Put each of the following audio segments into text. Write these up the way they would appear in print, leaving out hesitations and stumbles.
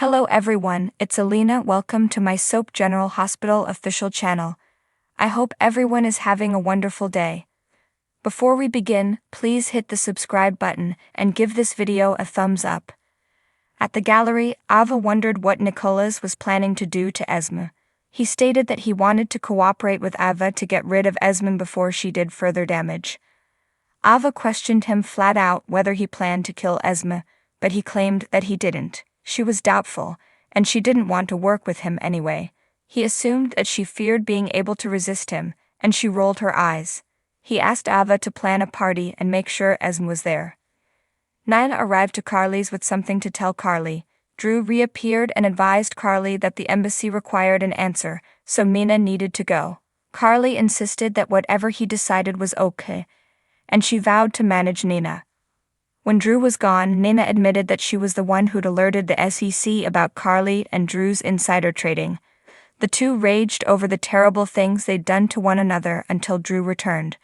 Hello everyone, it's Alina. Welcome to my Soap General Hospital official channel. I hope everyone is having a wonderful day. Before we begin, please hit the subscribe button and give this video a thumbs up. At the gallery, Ava wondered what Nicholas was planning to do to Esme. He stated that he wanted to cooperate with Ava to get rid of Esme before she did further damage. Ava questioned him flat out whether he planned to kill Esme, but he claimed that he didn't. She was doubtful, and she didn't want to work with him anyway. He assumed that she feared being able to resist him, and she rolled her eyes. He asked Ava to plan a party and make sure Esme was there. Nina arrived to Carly's with something to tell Carly. Drew reappeared and advised Carly that the embassy required an answer, so Mina needed to go. Carly insisted that whatever he decided was okay, and she vowed to manage Nina. When Drew was gone, Nina admitted that she was the one who'd alerted the SEC about Carly and Drew's insider trading. The two raged over the terrible things they'd done to one another until Drew returned.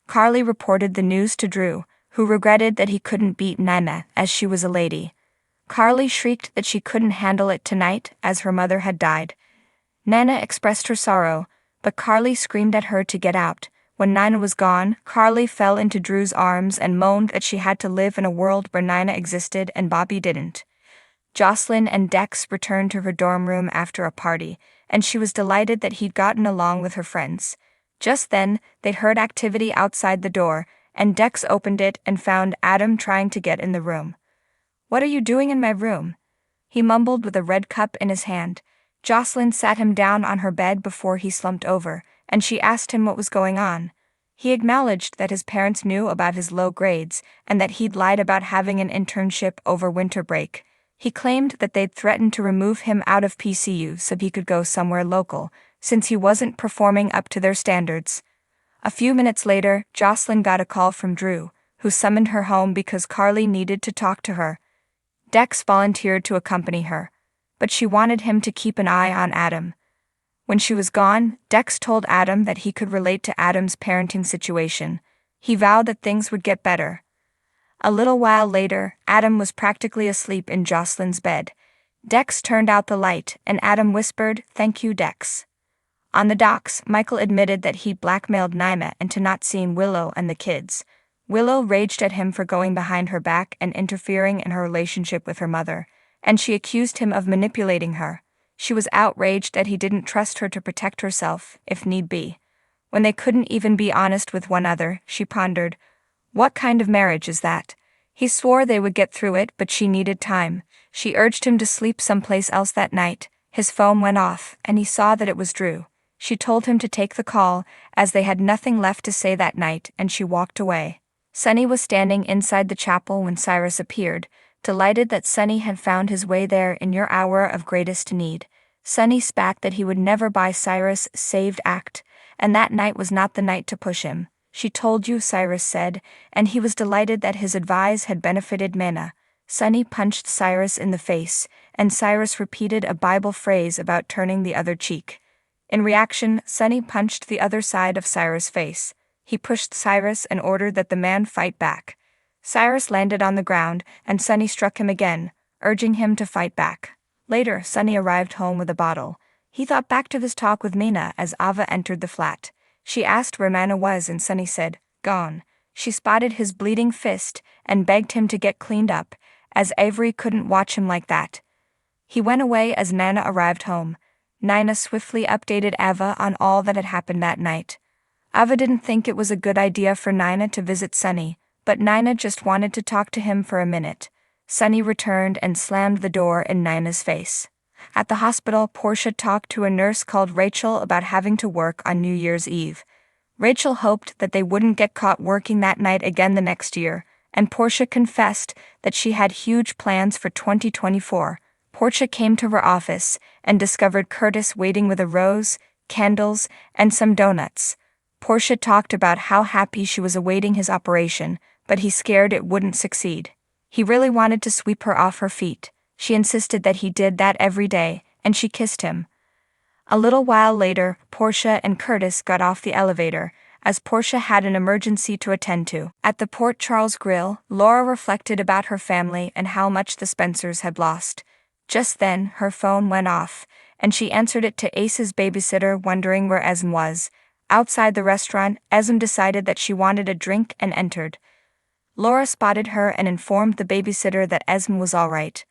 Carly reported the news to Drew, who regretted that he couldn't beat Nina, as she was a lady. Carly shrieked that she couldn't handle it tonight, as her mother had died. Nina expressed her sorrow, but Carly screamed at her to get out. When Nina was gone, Carly fell into Drew's arms and moaned that she had to live in a world where Nina existed and Bobby didn't. Jocelyn and Dex returned to her dorm room after a party, and she was delighted that he'd gotten along with her friends. Just then, they'd heard activity outside the door, and Dex opened it and found Adam trying to get in the room. "What are you doing in my room?" he mumbled with a red cup in his hand. Jocelyn sat him down on her bed before he slumped over, and she asked him what was going on. He acknowledged that his parents knew about his low grades and that he'd lied about having an internship over winter break. He claimed that they'd threatened to remove him out of PCU so he could go somewhere local, since he wasn't performing up to their standards. A few minutes later, Jocelyn got a call from Drew, who summoned her home because Carly needed to talk to her. Dex volunteered to accompany her, but she wanted him to keep an eye on Adam. When she was gone, Dex told Adam that he could relate to Adam's parenting situation. He vowed that things would get better. A little while later, Adam was practically asleep in Jocelyn's bed. Dex turned out the light, and Adam whispered, "Thank you, Dex." On the docks, Michael admitted that he'd blackmailed Nina into not seeing Willow and the kids. Willow raged at him for going behind her back and interfering in her relationship with her mother, and she accused him of manipulating her. She was outraged that he didn't trust her to protect herself, if need be. When they couldn't even be honest with one another, she pondered, "What kind of marriage is that?" He swore they would get through it, but she needed time. She urged him to sleep someplace else that night. His phone went off, and he saw that it was Drew. She told him to take the call, as they had nothing left to say that night, and she walked away. Sunny was standing inside the chapel when Cyrus appeared, delighted that Sunny had found his way there in your hour of greatest need. Sunny spat that he would never buy Cyrus' saved act, and that night was not the night to push him. "She told you," Cyrus said, and he was delighted that his advice had benefited Mana. Sunny punched Cyrus in the face, and Cyrus repeated a Bible phrase about turning the other cheek. In reaction, Sunny punched the other side of Cyrus' face. He pushed Cyrus and ordered that the man fight back. Cyrus landed on the ground, and Sunny struck him again, urging him to fight back. Later, Sunny arrived home with a bottle. He thought back to his talk with Mina as Ava entered the flat. She asked where Mana was, and Sunny said, "Gone." She spotted his bleeding fist and begged him to get cleaned up, as Avery couldn't watch him like that. He went away as Nina arrived home. Nina swiftly updated Ava on all that had happened that night. Ava didn't think it was a good idea for Nina to visit Sunny, but Nina just wanted to talk to him for a minute. Sunny returned and slammed the door in Nina's face. At the hospital, Portia talked to a nurse called Rachel about having to work on New Year's Eve. Rachel hoped that they wouldn't get caught working that night again the next year, and Portia confessed that she had huge plans for 2024. Portia came to her office and discovered Curtis waiting with a rose, candles, and some donuts. Portia talked about how happy she was awaiting his operation, but he scared it wouldn't succeed. He really wanted to sweep her off her feet. She insisted that he did that every day, and she kissed him. A little while later, Portia and Curtis got off the elevator, as Portia had an emergency to attend to. At the Port Charles Grill, Laura reflected about her family and how much the Spencers had lost. Just then, her phone went off, and she answered it to Ace's babysitter, wondering where Esm was. Outside the restaurant, Esm decided that she wanted a drink and entered. Laura spotted her and informed the babysitter that Esm was all right.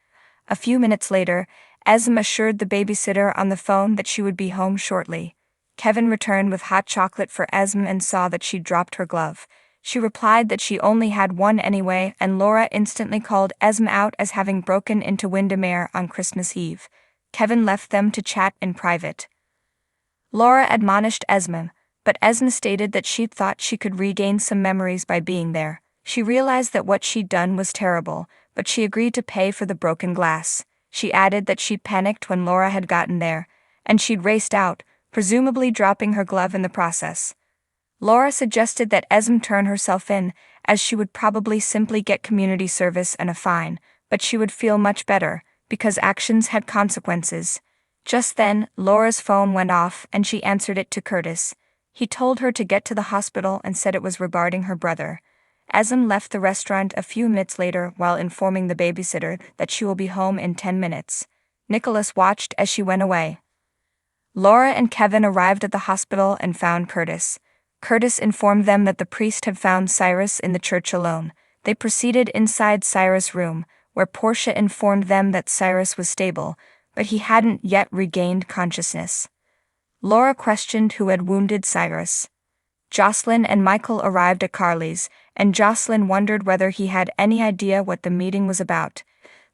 A few minutes later, Esm assured the babysitter on the phone that she would be home shortly. Kevin returned with hot chocolate for Esm and saw that she'd dropped her glove. She replied that she only had one anyway, and Laura instantly called Esm out as having broken into Windermere on Christmas Eve. Kevin left them to chat in private. Laura admonished Esm, but Esm stated that she thought she could regain some memories by being there. She realized that what she'd done was terrible, but she agreed to pay for the broken glass. She added that she'd panicked when Laura had gotten there, and she'd raced out, presumably dropping her glove in the process. Laura suggested that Esm turn herself in, as she would probably simply get community service and a fine, but she would feel much better, because actions had consequences. Just then, Laura's phone went off and she answered it to Curtis. He told her to get to the hospital and said it was regarding her brother. Esm left the restaurant a few minutes later while informing the babysitter that she will be home in 10 minutes. Nicholas watched as she went away. Laura and Kevin arrived at the hospital and found Curtis. Curtis informed them that the priest had found Cyrus in the church alone. They proceeded inside Cyrus' room, where Portia informed them that Cyrus was stable, but he hadn't yet regained consciousness. Laura questioned who had wounded Cyrus. Jocelyn and Michael arrived at Carly's, and Jocelyn wondered whether he had any idea what the meeting was about.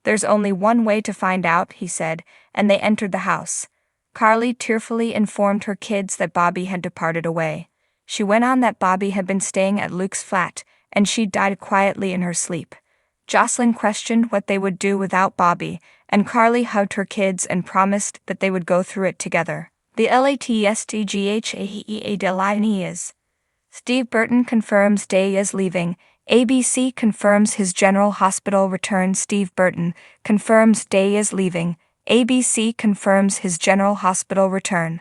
"There's only one way to find out," he said, and they entered the house. Carly tearfully informed her kids that Bobby had departed away. She went on that Bobby had been staying at Luke's flat, and she'd died quietly in her sleep. Jocelyn questioned what they would do without Bobby, and Carly hugged her kids and promised that they would go through it together. The latestGHAEA is. Steve Burton confirms Day is leaving. ABC confirms his General Hospital return. Steve Burton confirms Day is leaving. ABC confirms his General Hospital return.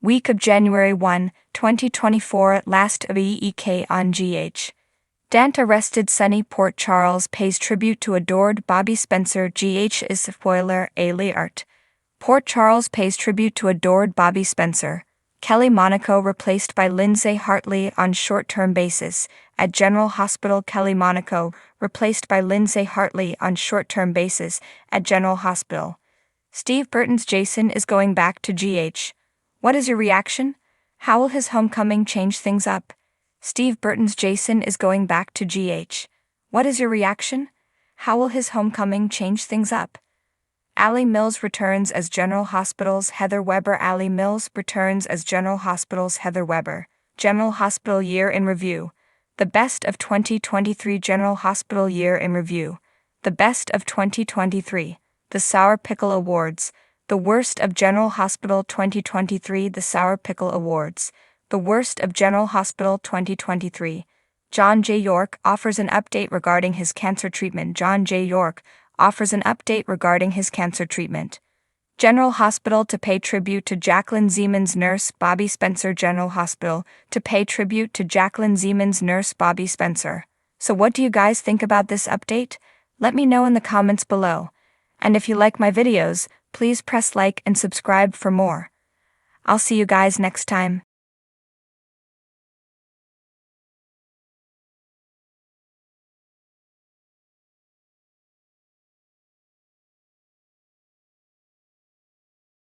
Week of January 1, 2024. Last of EEK on GH. Dant arrested Sonny. Port Charles pays tribute to adored Bobby Spencer. GH is spoiler alert. Port Charles pays tribute to adored Bobby Spencer. Kelly Monaco replaced by Lindsay Hartley on short-term basis. At General Hospital, Kelly Monaco replaced by Lindsay Hartley on short-term basis at General Hospital. Steve Burton's Jason is going back to GH. What is your reaction? How will his homecoming change things up? Steve Burton's Jason is going back to GH. What is your reaction? How will his homecoming change things up? Allie Mills returns as General Hospital's Heather Weber. Allie Mills returns as General Hospital's Heather Weber. General Hospital Year in Review. The Best of 2023 General Hospital Year in Review. The Best of 2023. The Sour Pickle Awards. The Worst of General Hospital 2023. The Sour Pickle Awards. The Worst of General Hospital 2023. John J. York offers an update regarding his cancer treatment. John J. York offers an update regarding his cancer treatment. General Hospital to pay tribute to Jacqueline Zeman's nurse Bobby Spencer. General Hospital to pay tribute to Jacqueline Zeman's nurse Bobby Spencer. So what do you guys think about this update? Let me know in the comments below. And if you like my videos, please press like and subscribe for more. I'll see you guys next time.